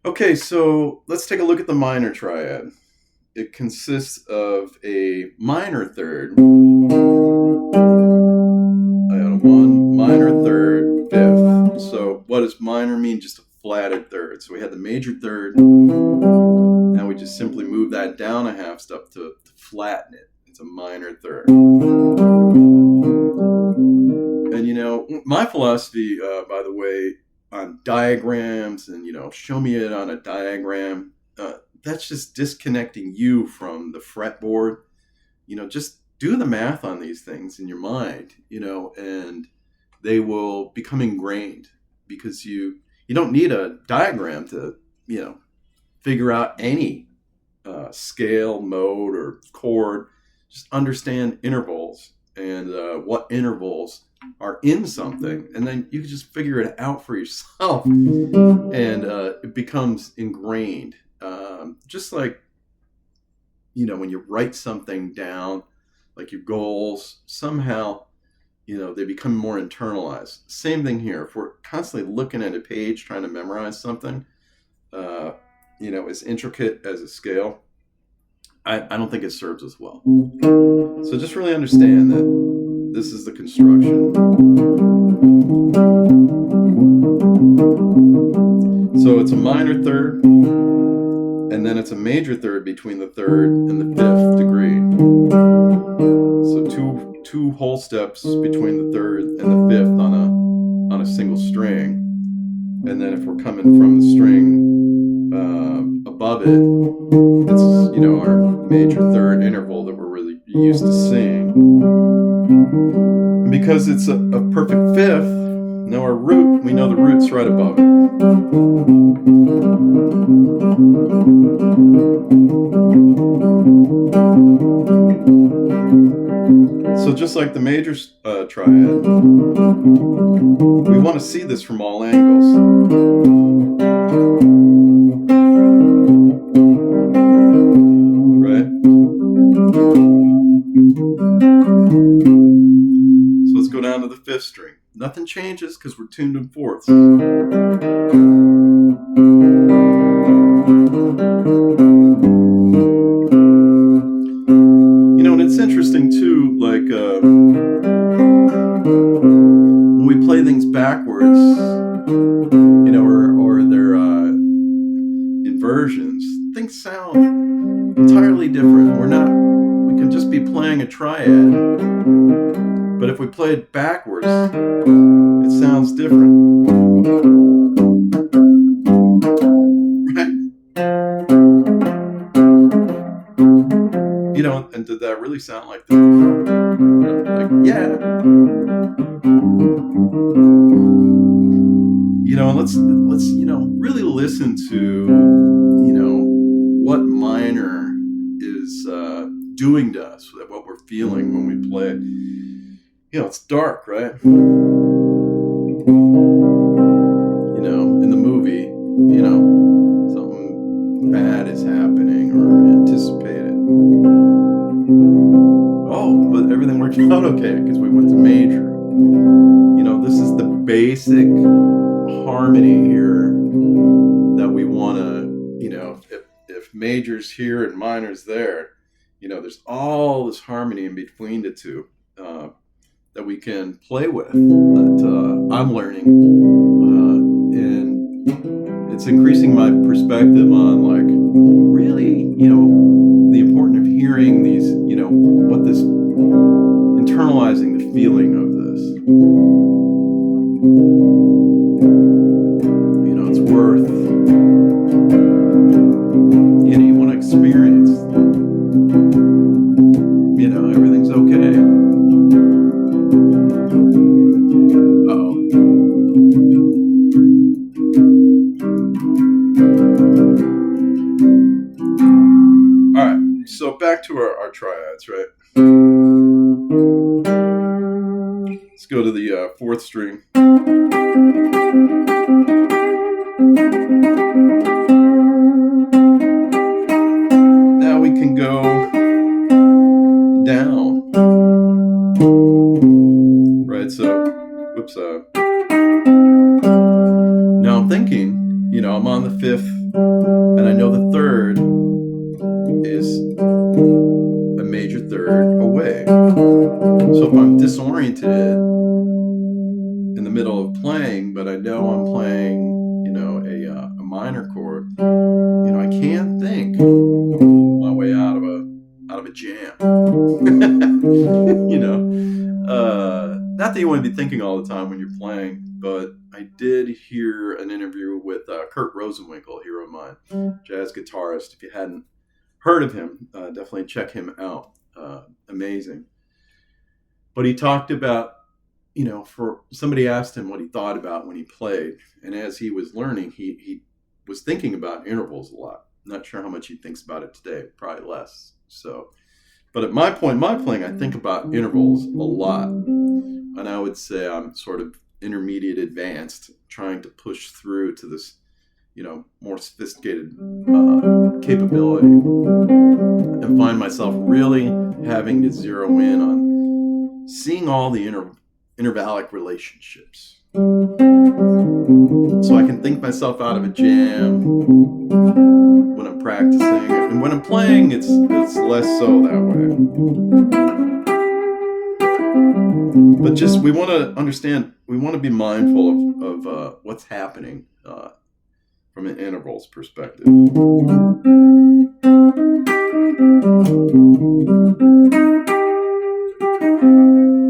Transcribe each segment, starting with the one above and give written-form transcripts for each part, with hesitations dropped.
Okay, so let's take a look at the minor triad. It consists of a minor third, I got a one, minor third, fifth. So what does minor mean? Just a flatted third. So we had the major third. Now we just simply move that down a half step to flatten it. It's a minor third. And my philosophy, by the way, on diagrams and show me it on a diagram, that's just disconnecting you from the fretboard. Just do the math on these things in your mind, and they will become ingrained because you don't need a diagram to figure out any scale, mode, or chord. Just understand intervals and what intervals are in something, and then you can just figure it out for yourself, and it becomes ingrained. Just like when you write something down, like your goals, somehow they become more internalized. Same thing here. If we're constantly looking at a page trying to memorize something, as intricate as a scale, I don't think it serves us well. So just really understand that this is the construction. So it's a minor third, and then it's a major third between the third and the fifth degree. So two whole steps between the third and the fifth on a single string. And then if we're coming from the string above it, it's our major third interval that we're really used to seeing. And because it's a perfect fifth, now our root, we know the root's right above it. So just like the major triad, we want to see this from all angles. Right? So let's go down to the fifth string. Nothing changes because we're tuned in fourths. And it's interesting too, like when we play things backwards, or they're inversions, things sound entirely different. We can just be playing a triad, but if we play it backwards, it sounds different. Right? And did that really sound like that? Yeah. Let's really listen to what minor is doing to us, what we're feeling when we play it. It's dark, right? In the movie, something bad is happening or anticipated. Oh, but everything worked out okay because we went to major. This is the basic harmony here that we want to, if major's here and minor's there, there's all this harmony in between the two that we can play with, that I'm learning. And it's increasing my perspective on really, the importance of hearing these, what this, internalizing the feeling of this. It's worth, you want to experience, everything's okay. Uh-oh. All right, so back to our triads, right? Let's go to the fourth string. Now we can go down. Right, so, whoops. Now I'm thinking, I'm on the fifth And I know the third is a major third away. So if I'm disoriented in the middle of playing, but I know I'm playing, a minor chord, I can't think my way out of a jam. Not that you want to be thinking all the time when you're playing, but I did hear an interview with Kurt Rosenwinkel, hero of mine, jazz guitarist. If you hadn't heard of him, definitely check him out. Amazing. But he talked about, for somebody asked him what he thought about when he played, and as he was learning, he was thinking about intervals a lot. Not sure how much he thinks about it today, probably less. So, but at my point in my playing, I think about intervals a lot. And I would say I'm sort of intermediate advanced, trying to push through to this, more sophisticated capability, and find myself really having to zero in on seeing all the intervallic relationships. So I can think myself out of a jam when I'm practicing, and when I'm playing, it's less so that way. But just, we want to understand, we want to be mindful of what's happening from an intervals perspective.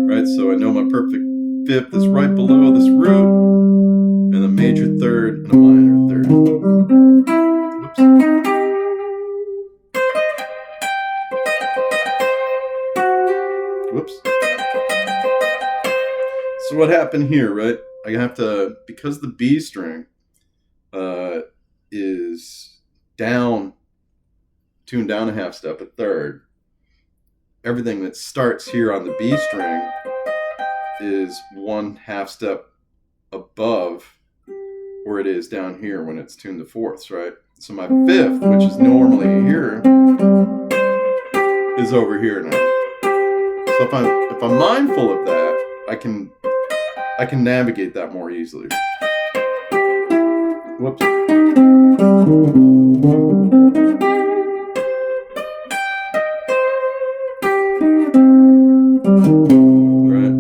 Right, so I know my perfect fifth is right below this root, and a major third and a minor third. Whoops. So what happened here, right? I have to, because the B string is down, tuned down a half step, a third. Everything that starts here on the B string is one half step above where it is down here when it's tuned to fourths, right? So my fifth, which is normally here, is over here now. So if I'm mindful of that, I can navigate that more easily. Whoops. Right.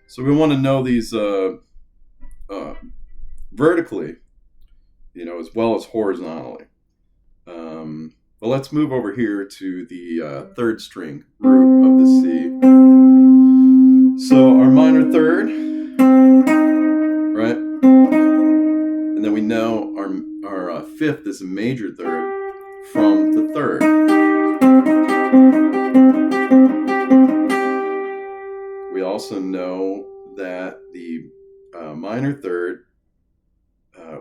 So we want to know these vertically, as well as horizontally. But let's move over here to the third string root of the C. So our minor third, right? And then we know our fifth is a major third from the third. We also know that the minor third,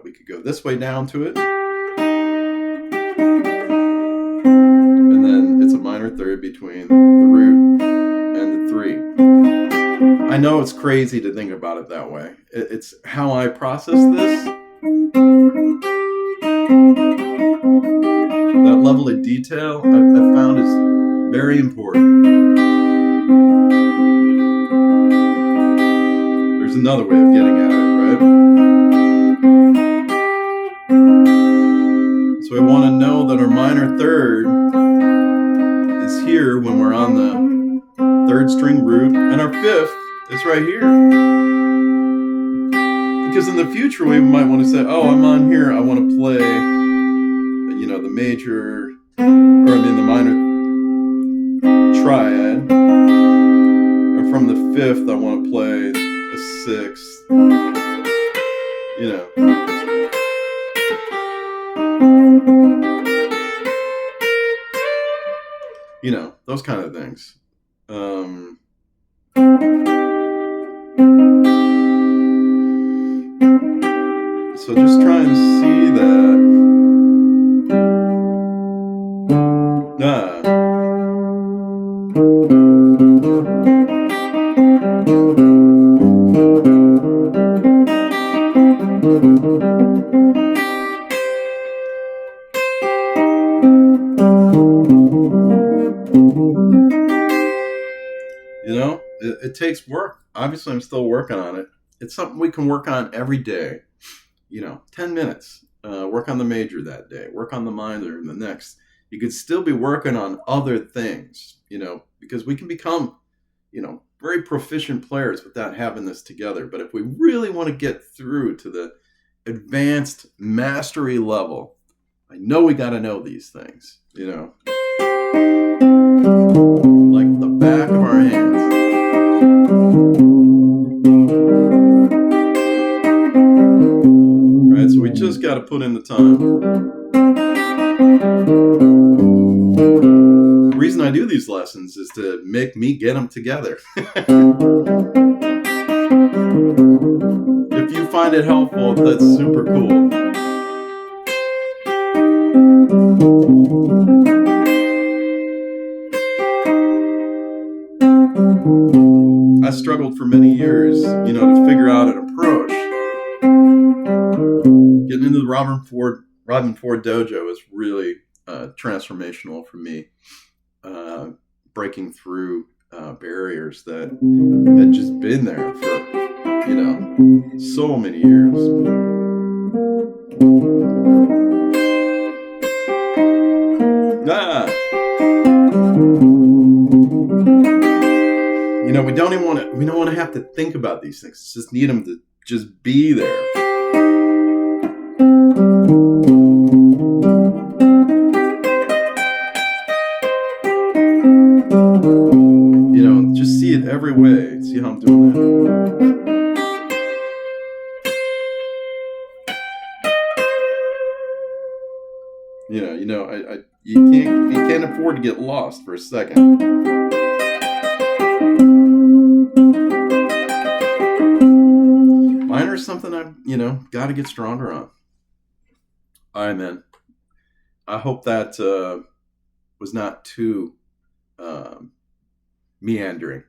we could go this way down to it. And then it's a minor third between the root and the three. I know it's crazy to think about it that way. It's how I process this. That level of detail I found is very important. There's another way of getting at it, right? So we want to know that our minor third is here when we're on the third string root, and our fifth is right here. Because in the future we might want to say, I'm on here, I want to play, the major, the minor triad. And from the fifth, I want to play the sixth, those kind of things. So just trying to see that. it takes work. Obviously, I'm still working on it. It's something we can work on every day. 10 minutes. Work on the major that day. Work on the minor the next. You could still be working on other things, because we can become, very proficient players without having this together. But if we really want to get through to the advanced mastery level, I know we got to know these things, like the back of our hands. Right, so we just got to put in the time. The reason I do these lessons is to make me get them together. If you find it helpful, that's super cool. I struggled for many years, to figure out an approach. Getting into the Robin Ford dojo was really transformational for me. Breaking through barriers that had just been there for, so many years. We don't want to have to think about these things. Just need them to just be there. Just see it every way. See how I'm doing that. You can't afford to get lost for a second. Minor is something I've, got to get stronger on. All right, man. I hope that was not too meandering.